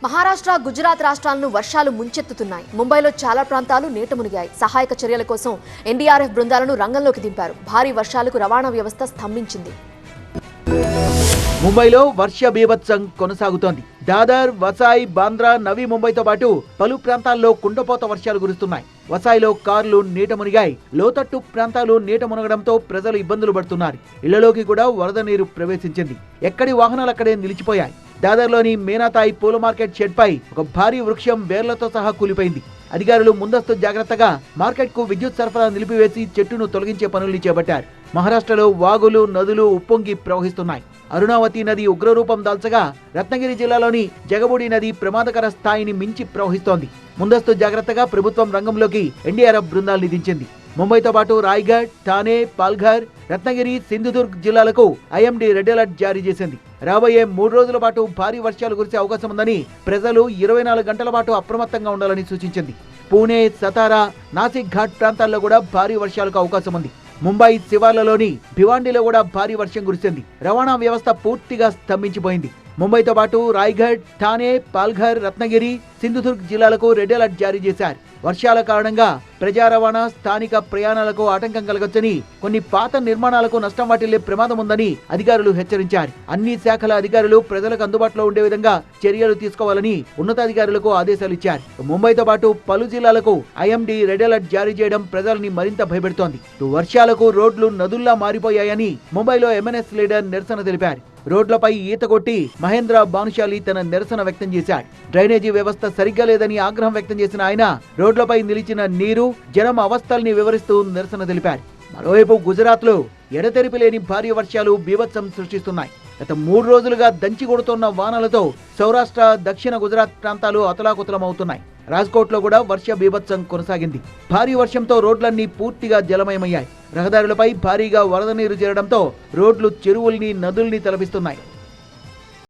మహారాష్ట్ర, గుజరాత్ రాష్ట్రాలను వర్షాలు ముంచెత్తుతున్నాయి. ముంబైలో చాలా ప్రాంతాలు నీట మునిగాయి. సహాయక చర్యల కోసం ఎన్డీఆర్ఎఫ్ బృందాలను రంగంలోకి దింపారు. భారీ వర్షాలకు రవాణా వ్యవస్థ స్తంభించింది. ముంబైలో వర్ష బీభత్సం కొనసాగుతోంది. దాదర్, వసాయ్, బాంద్రా, నవీ ముంబైతో పాటు పలు ప్రాంతాల్లో కుండపోత వర్షాలు కురుస్తున్నాయి. వసాయిలో కార్లు నీట మునిగాయి. లోతట్టు ప్రాంతాలు నీట మునగడంతో ప్రజలు ఇబ్బందులు పడుతున్నారు. ఇళ్లలోకి కూడా వరద నీరు ప్రవేశించింది. ఎక్కడి వాహనాలు అక్కడే నిలిచిపోయాయి. దాదర్లోని మేనాతాయి పూల మార్కెట్ షెడ్ పై ఒక భారీ వృక్షం వేర్లతో సహా కూలిపోయింది. అధికారులు ముందస్తు జాగ్రత్తగా మార్కెట్ కు విద్యుత్ సరఫరా నిలిపివేసి చెట్టును తొలగించే పనుల్ని చేపట్టారు. మహారాష్ట్రలో వాగులు, నదులు ఉప్పొంగి ప్రవహిస్తున్నాయి. అరుణావతి నది ఉగ్రరూపం దాల్చగా రత్నగిరి జిల్లాలోని జగబుడి నది ప్రమాదకర స్థాయిని మించి ప్రవహిస్తోంది. ముందస్తు జాగ్రత్తగా ప్రభుత్వం రంగంలోకి ఎన్డీఆర్ఎఫ్ బృందాల్ని దించింది. ముంబైతో పాటు రాయ్గఢ్, ఠానే, పాల్ఘర్, రత్నగిరి, సింధుదుర్గ్ జిల్లాలకు ఐఎండీ రెడ్ అలర్ట్ జారీ చేసింది. రాబోయే 3 రోజుల పాటు భారీ వర్షాలు కురిసే అవకాశం ఉందని ప్రజలు 24 గంటల పాటు అప్రమత్తంగా ఉండాలని సూచించింది. పూణే, సతారా, నాసిక్ ఘాట్ ప్రాంతాల్లో కూడా భారీ వర్షాలకు అవకాశం ఉంది. ముంబై శివార్లలోని భివాండిలో కూడా భారీ వర్షం కురిసింది. రవాణా వ్యవస్థ పూర్తిగా స్తంభించిపోయింది. ముంబైతో పాటు రాయ్గఢ్, ఠానే, పాల్ఘర్, రత్నగిరి, సింధుదుర్గ్ జిల్లాలకు రెడ్ అలర్ట్ జారీ చేశారు. వర్షాల కారణంగా ప్రజా రవాణా, స్థానిక ప్రయాణాలకు ఆటంకం కలగొచ్చని, కొన్ని పాత నిర్మాణాలకు నష్టం వాటిల్లే ప్రమాదం ఉందని అధికారులు హెచ్చరించారు. అన్ని శాఖల అధికారులు ప్రజలకు అందుబాటులో ఉండే విధంగా చర్యలు తీసుకోవాలని ఉన్నతాధికారులకు ఆదేశాలు ఇచ్చారు. ముంబైతో పాటు పలు జిల్లాలకు ఐఎండీ రెడ్ అలర్ట్ జారీ చేయడం ప్రజల్ని మరింత భయపెడుతోంది. వర్షాలకు రోడ్లు నదుల్లా మారిపోయాయని ముంబైలో ఎంఎన్ఎస్ లీడర్ నిరసన తెలిపారు. రోడ్లపై ఈత కొట్టి మహేంద్ర భానుశాలి తన నిరసన వ్యక్తం చేశాడు. డ్రైనేజీ వ్యవస్థ సరిగ్గా లేదని ఆగ్రహం వ్యక్తం చేసిన ఆయన రోడ్లపై నిలిచిన నీరు, జనం అవస్థల్ని వివరిస్తూ నిరసన తెలిపారు. మరోవైపు గుజరాత్ లో ఎడతెరిపి లేని భారీ వర్షాలు బీభత్సం సృష్టిస్తున్నాయి. గత 3 రోజులుగా దంచి కొడుతున్న వానలతో సౌరాష్ట్ర, దక్షిణ గుజరాత్ ప్రాంతాలు అతలాకుతలమవుతున్నాయి. రాజ్కోట్ లో కూడా వర్ష బీభత్సం కొనసాగింది. భారీ వర్షంతో రోడ్లన్నీ పూర్తిగా జలమయమయ్యాయి. రహదారులపై భారీగా వరద నీరు చేరడంతో రోడ్లు చెరువుల్ని, నదుల్ని తలపిస్తున్నాయి.